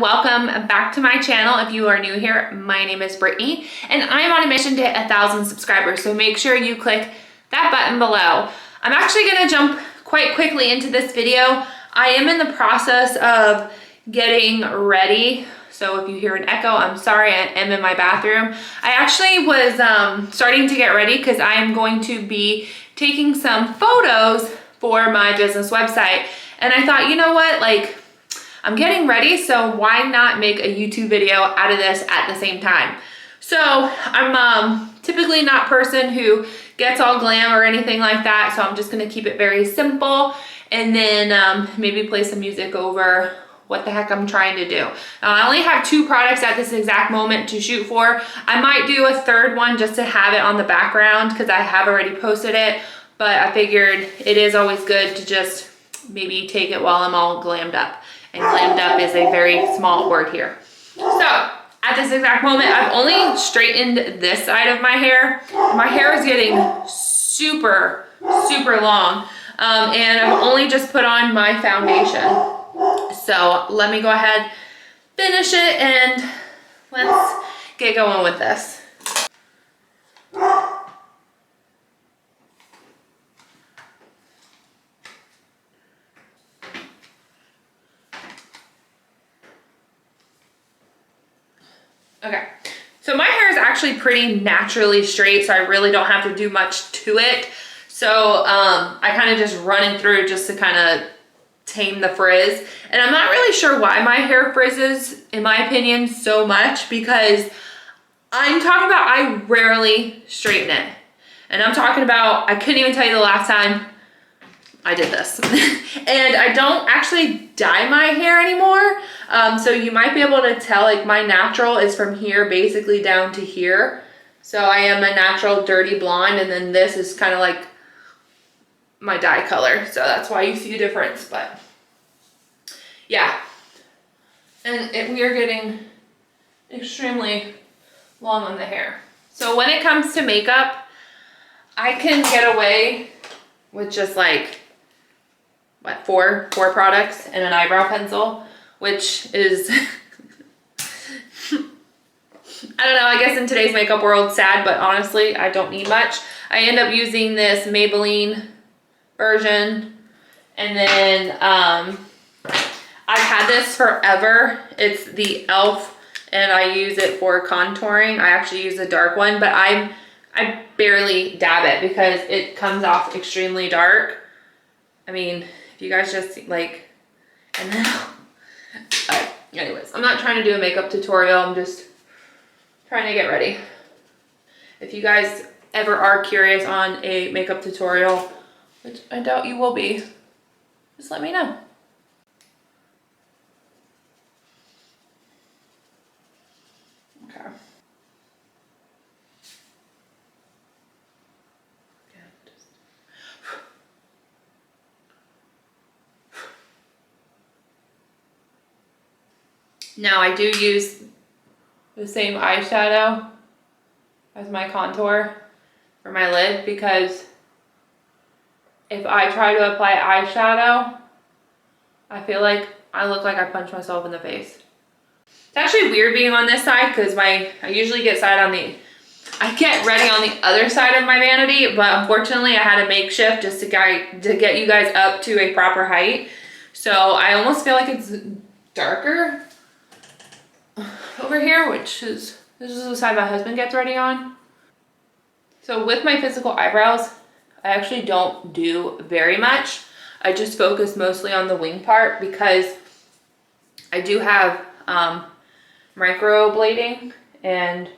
welcome back to my channel. If you are new here, my name is Brittany and I'm on a mission to hit 1,000 subscribers, so make sure you click that button below. I'm actually going to jump quite quickly into this video. I am in the process of getting ready, so if you hear an echo, I'm sorry, I am in my bathroom. I actually was starting to get ready because I'm going to be taking some photos for my business website, and I thought, you know what, like, I'm getting ready, so why not make a YouTube video out of this at the same time? So I'm typically not a person who gets all glam or anything like that, so I'm just gonna keep it very simple and then maybe play some music over what the heck I'm trying to do. Now, I only have 2 products at this exact moment to shoot for. I might do a third one just to have it on the background because I have already posted it, but I figured it is always good to just maybe take it while I'm all glammed up. And glammed up is a very small word here. So at this exact moment, I've only straightened this side of my hair. My hair is getting super, super long. And I've only just put on my foundation. So let me go ahead, finish it, and let's get going with this. Okay, so my hair is actually pretty naturally straight, so I really don't have to do much to it. So I kind of just run it through just to kind of tame the frizz. And I'm not really sure why my hair frizzes, in my opinion, so much, because I'm talking about I rarely straighten it. And I'm talking about, I couldn't even tell you the last time I did this. And I don't actually dye my hair anymore. So you might be able to tell, like, my natural is from here basically down to here. So I am a natural dirty blonde, and then this is kind of like my dye color. So that's why you see a difference, but yeah. And we are getting extremely long on the hair. So when it comes to makeup, I can get away with just like, what, four products and an eyebrow pencil, which is, I don't know, I guess in today's makeup world, sad, but honestly, I don't need much. I end up using this Maybelline version, and then I've had this forever. It's the e.l.f. and I use it for contouring. I actually use the dark one, but I barely dab it because it comes off extremely dark. I mean, if you guys just like, and then, anyways, I'm not trying to do a makeup tutorial. I'm just trying to get ready. If you guys ever are curious on a makeup tutorial, which I doubt you will be, just let me know. Okay. Now I do use the same eyeshadow as my contour for my lid, because if I try to apply eyeshadow, I feel like I look like I punched myself in the face. It's actually weird being on this side because I usually get I get ready on the other side of my vanity, but unfortunately I had a makeshift just to get you guys up to a proper height. So I almost feel like it's darker over here, which is, this is the side my husband gets ready on. So with my physical eyebrows, I actually don't do very much. I just focus mostly on the wing part because I do have microblading, and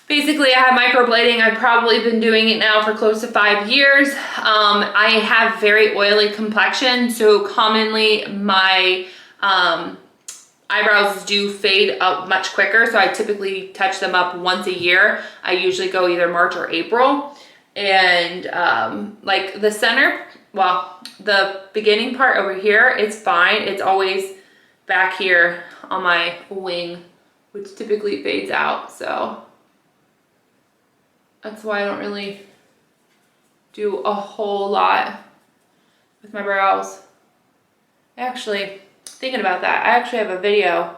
basically I have microblading. I've probably been doing it now for close to 5 years. I have very oily complexion, so commonly my eyebrows do fade up much quicker, so I typically touch them up once a year. I usually go either March or April. And like the center, well, the beginning part over here, it's fine. It's always back here on my wing, which typically fades out, so that's why I don't really do a whole lot with my brows. Actually, thinking about that, I actually have a video.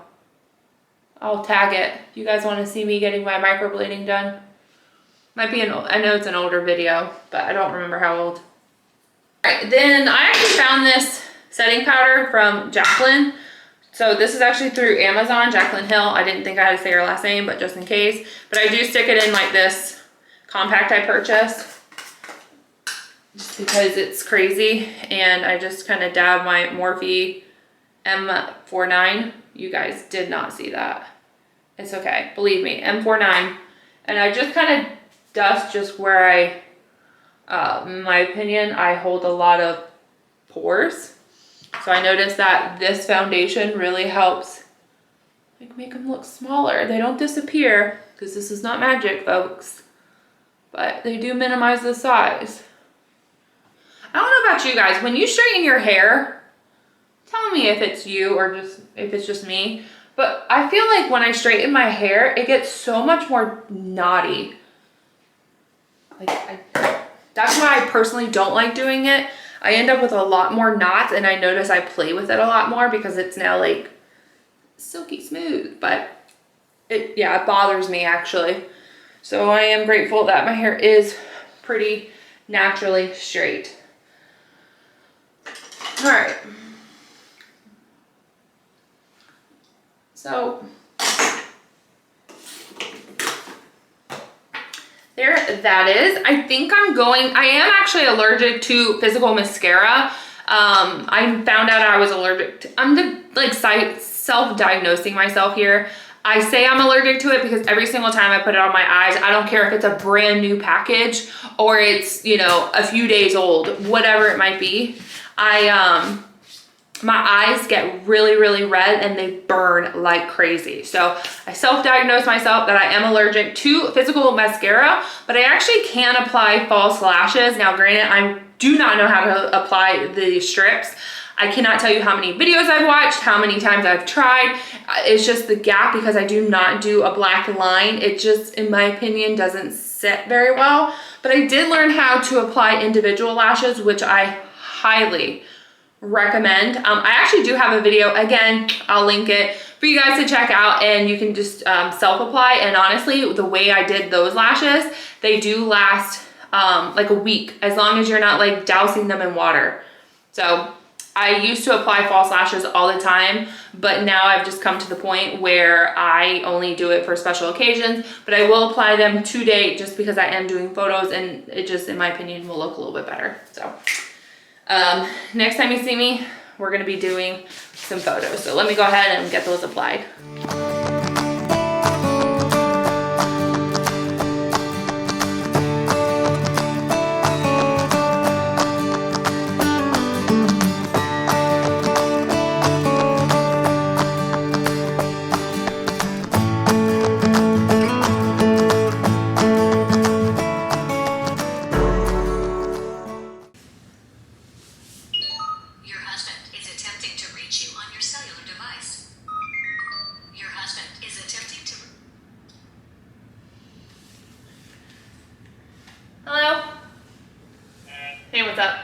I'll tag it. If you guys want to see me getting my microblading done. Might be I know it's an older video, but I don't remember how old. All right, then I actually found this setting powder from Jaclyn. So this is actually through Amazon, Jaclyn Hill. I didn't think I had to say her last name, but just in case. But I do stick it in like this compact I purchased, just because it's crazy. And I just kind of dab my Morphe M49. You guys did not see that. It's okay, believe me, M49. And I just kind of dust just where in my opinion, I hold a lot of pores. So I noticed that this foundation really helps like make them look smaller. They don't disappear because this is not magic, folks, but they do minimize the size. I don't know about you guys, when you straighten your hair, tell me if it's you or just if it's just me, but I feel like when I straighten my hair, it gets so much more knotty. Like that's why I personally don't like doing it. I end up with a lot more knots, and I notice I play with it a lot more because it's now like silky smooth, but it bothers me actually. So I am grateful that my hair is pretty naturally straight. All right. So there that is. I think I am actually allergic to physical mascara. I found out I was allergic to, self-diagnosing myself here. I say I'm allergic to it because every single time I put it on my eyes, I don't care if it's a brand new package or it's, you know, a few days old, whatever it might be. My eyes get really, really red and they burn like crazy. So I self-diagnosed myself that I am allergic to physical mascara, but I actually can apply false lashes. Now, granted, I do not know how to apply the strips. I cannot tell you how many videos I've watched, how many times I've tried. It's just the gap because I do not do a black line. It just, in my opinion, doesn't sit very well. But I did learn how to apply individual lashes, which I highly recommend. I actually do have a video, again, I'll link it for you guys to check out, and you can just self-apply. And honestly, the way I did those lashes, they do last like a week, as long as you're not like dousing them in water. So I used to apply false lashes all the time, but now I've just come to the point where I only do it for special occasions, but I will apply them to date just because I am doing photos, and it just, in my opinion, will look a little bit better. So next time you see me, we're gonna be doing some photos. So let me go ahead and get those applied. Hey, what's up?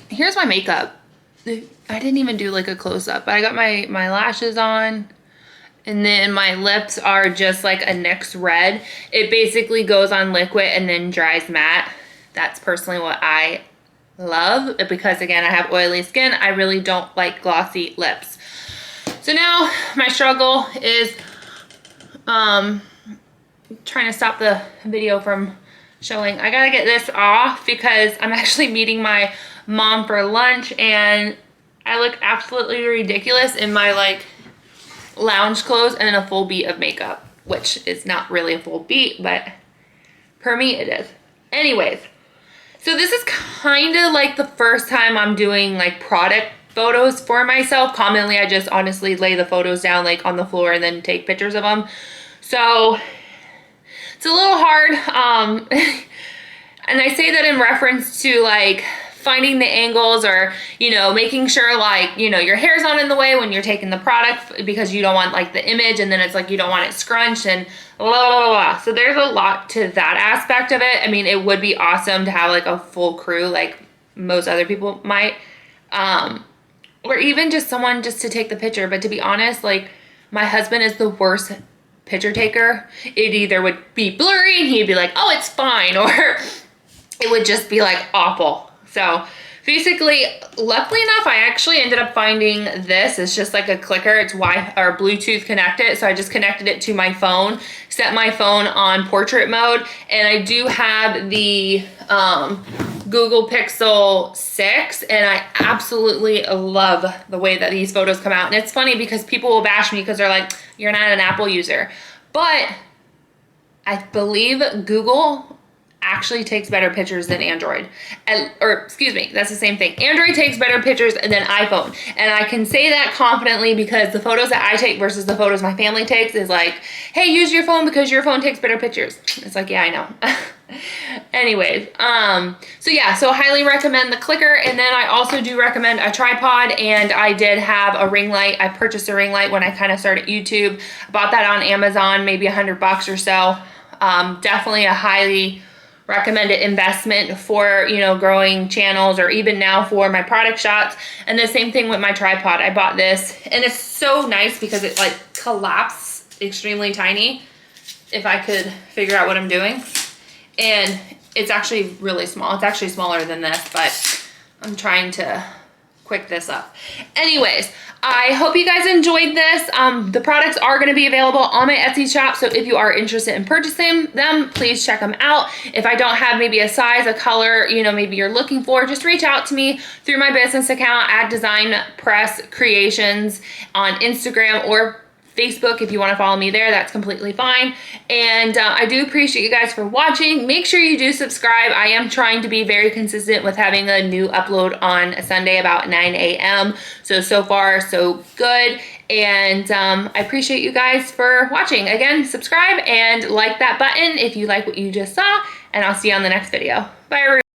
Here's my makeup. I didn't even do like a close-up, but I got my lashes on, and then my lips are just like a NYX red. It basically goes on liquid and then dries matte. That's personally what I love, because again, I have oily skin. I really don't like glossy lips. So now my struggle is trying to stop the video from showing. I gotta get this off because I'm actually meeting my mom for lunch and I look absolutely ridiculous in my like lounge clothes and a full beat of makeup, which is not really a full beat, but per me it is. Anyways, so this is kind of like the first time I'm doing like product photos for myself. Commonly, I just honestly lay the photos down like on the floor and then take pictures of them. So it's a little hard. And I say that in reference to like finding the angles or, you know, making sure like, you know, your hair's not in the way when you're taking the product because you don't want like the image and then it's like you don't want it scrunched and blah, blah, blah, blah. So there's a lot to that aspect of it. I mean, it would be awesome to have like a full crew like most other people might. Or even just someone just to take the picture. But to be honest, like my husband is the worst picture taker. It either would be blurry and he'd be like, oh, it's fine. Or it would just be like awful. So basically, luckily enough, I actually ended up finding this. It's just like a clicker. It's Wi-Fi or Bluetooth connected. So I just connected it to my phone, set my phone on portrait mode. And I do have the Google Pixel 6 and I absolutely love the way that these photos come out. And it's funny because people will bash me because they're like, you're not an Apple user. But I believe Google actually takes better pictures than Android. Or excuse me, that's the same thing. Android takes better pictures than iPhone. And I can say that confidently because the photos that I take versus the photos my family takes is like, hey, use your phone because your phone takes better pictures. It's like, yeah, I know. Anyways, so yeah, so highly recommend the clicker. And then I also do recommend a tripod, and I did have a ring light. I purchased a ring light when I kind of started YouTube. I bought that on Amazon, maybe $100 or so. Definitely a highly recommended investment for, you know, growing channels or even now for my product shots. And the same thing with my tripod. I bought this and it's so nice because it like collapses extremely tiny if I could figure out what I'm doing. And it's actually really small. It's actually smaller than this, but I'm trying to quick this up. Anyways, I hope you guys enjoyed this. The products are going to be available on my Etsy shop, so if you are interested in purchasing them, please check them out. If I don't have maybe a size, a color, you know, maybe you're looking for, just reach out to me through my business account at Design Press Creations on Instagram or Facebook. If you want to follow me there, that's completely fine. And I do appreciate you guys for watching. Make sure you do subscribe. I am trying to be very consistent with having a new upload on a Sunday about 9 a.m. So far, so good. And I appreciate you guys for watching. Again, subscribe and like that button if you like what you just saw. And I'll see you on the next video. Bye, everyone.